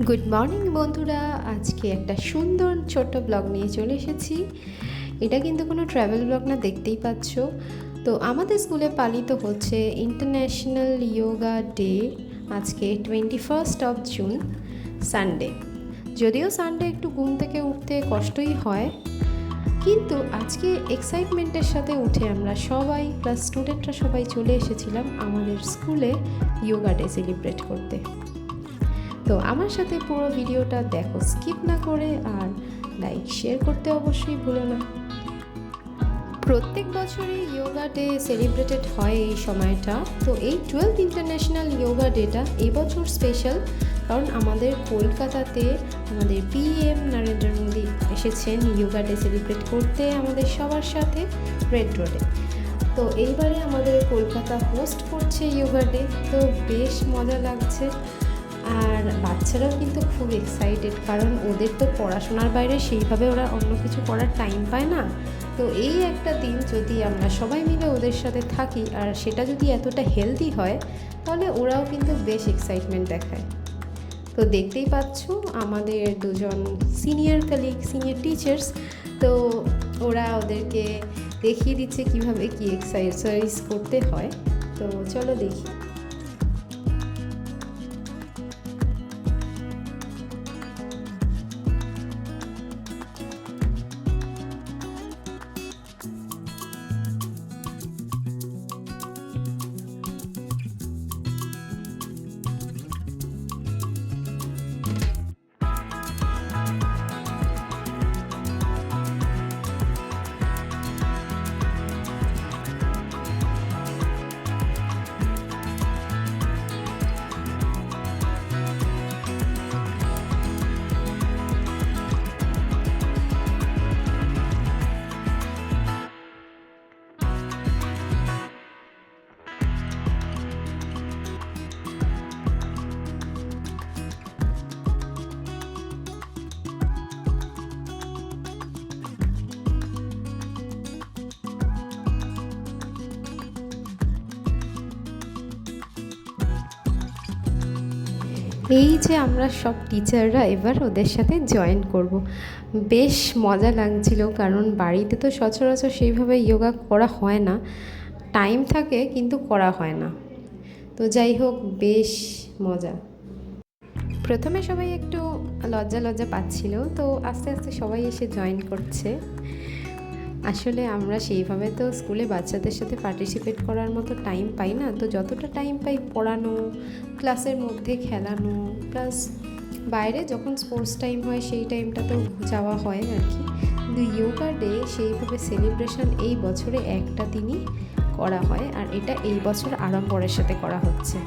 Good morning বন্ধুরা, আজকে একটা সুন্দর ছোট্ট ব্লগ নিয়ে চলে এসেছি। এটা কিন্তু কোনো ট্রাভেল ব্লগ না, দেখতেই পাচ্ছ। তো আমাদের স্কুলে পালিত হচ্ছে ইন্টারন্যাশনাল ইয়োগা ডে। আজকে 21 জুন, সানডে। যদিও সানডে একটু ঘুম থেকে উঠতে কষ্টই হয়, কিন্তু আজকে এক্সাইটমেন্টের সাথে উঠে আমরা সবাই প্লাস স্টুডেন্টরা সবাই চলে এসেছিলাম আমাদের স্কুলে ইয়োগা ডে সেলিব্রেট করতে। তো আমার সাথে পুরো ভিডিওটা দেখো স্কিপ না করে, আর লাইক শেয়ার করতে অবশ্যই ভুলো না। প্রত্যেক বছরই ইয়োগা ডে সেলিব্রেটেড হয় এই সময়টা। তো এই 12th ইন্টারন্যাশনাল ইয়োগা ডেটা এবছর স্পেশাল, কারণ আমাদের কলকাতাতে আমাদের পিএম নরেন্দ্র মোদী এসেছেন ইয়োগা ডে সেলিব্রেট করতে আমাদের সবার সাথে রেড রোডে। তো এইবারে আমাদের কলকাতা হোস্ট করছে ইয়োগা ডে, তো বেশ মজা লাগছে। আর বাচ্চারাও কিন্তু খুব এক্সাইটেড, কারণ ওদের তো পড়াশোনার বাইরে সেইভাবে ওরা অন্য কিছু করার টাইম পায় না। তো এই একটা দিন যদি আমরা সবাই মিলে ওদের সাথে থাকি, আর সেটা যদি এতটা হেলদি হয়, তাহলে ওরাও কিন্তু বেশ এক্সাইটমেন্ট দেখায়। তো দেখতেই পাচ্ছ আমাদের দুজন সিনিয়র টিচার্স, তো ওরা ওদেরকে দেখিয়ে দিচ্ছে কিভাবে কি এক্সারসাইজ করতে হয়। তো চলো দেখি। এই যে আমরা সব টিচাররা এবার ওদের সাথে জয়েন করব। বেশ মজা লাগছিল, কারণ বাড়িতে তো সচরাচর সেইভাবে যোগা করা হয় না, টাইম থাকে কিন্তু করা হয় না। তো যাই হোক, বেশ মজা। প্রথমে সবাই একটু লজ্জা লজ্জা পাচ্ছিল, তো আস্তে আস্তে সবাই এসে জয়েন করছে। আসলে আমরা সেইভাবে তো স্কুলে বাচ্চাদের সাথে পার্টিসিপেট করার মতো টাইম পাই না, তো যতটা টাইম পাই পড়ানো, ক্লাসের মধ্যে খেলানো, প্লাস বাইরে যখন স্পোর্টস টাইম হয় সেই টাইমটাতেও যাওয়া হয় আর কি। কিন্তু ইয়োগা ডে সেইভাবে সেলিব্রেশন এই বছরে একটা দিনই করা হয়, আর এটা এই বছর আড়ম্বরের সাথে করা হচ্ছে।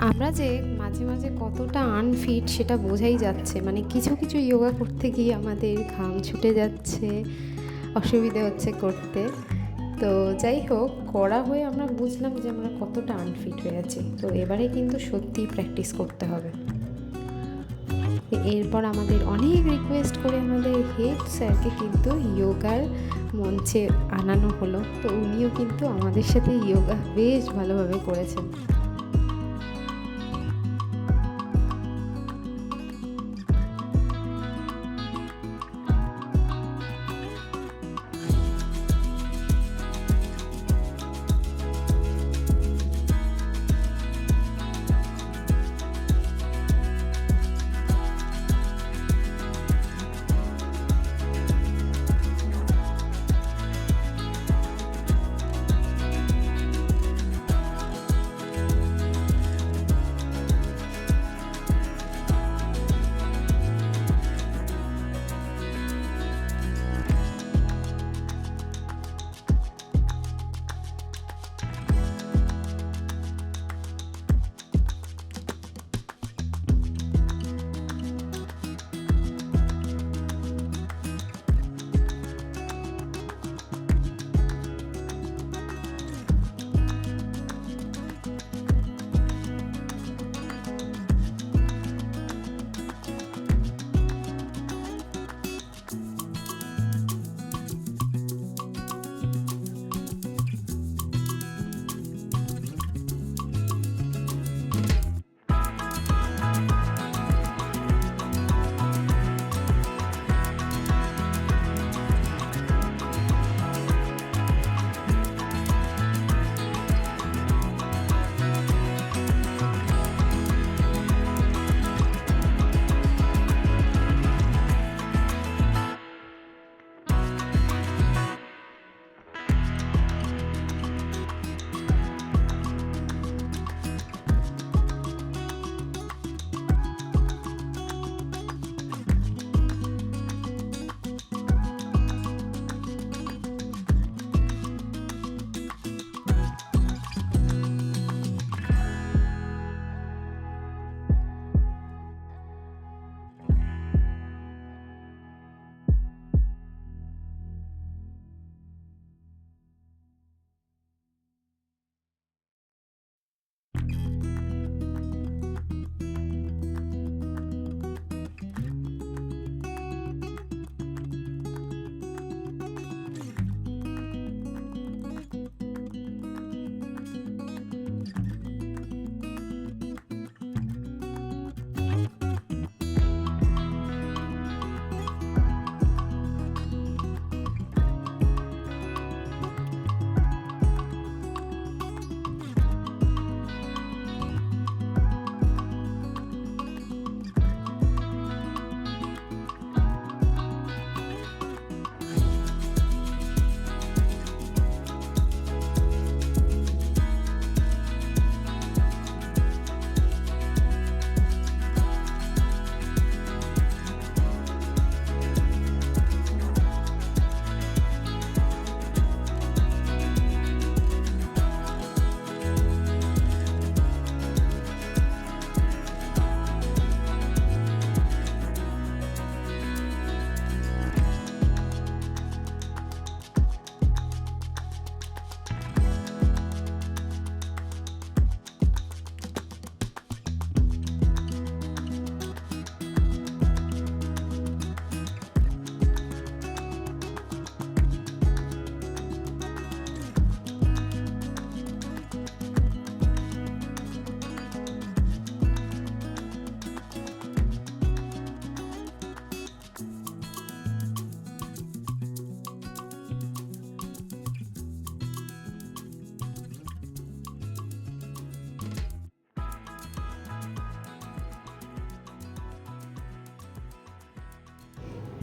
আমরা যে মাঝে মাঝে কতটা আনফিট সেটা বোঝাই যাচ্ছে, মানে কিছু কিছু যোগা করতে গিয়ে আমাদের ঘাম ছুটে যাচ্ছে, অসুবিধে হচ্ছে করতে। তো যাই হোক, করা হয়ে আমরা বুঝলাম যে আমরা কতটা আনফিট হয়ে আছি। তো এবারে কিন্তু সত্যিই প্র্যাকটিস করতে হবে। এরপর আমাদের অনেক রিকোয়েস্ট করে আমাদের হেড স্যারকে কিন্তু যোগার মঞ্চে আনানো হলো। তো উনিও কিন্তু আমাদের সাথে যোগা বেশ ভালোভাবে করেছেন।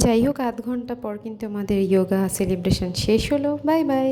যাই হোক, আধ ঘন্টা পর কিন্তু আমাদের যোগা সেলিব্রেশন শেষ হলো। Bye bye.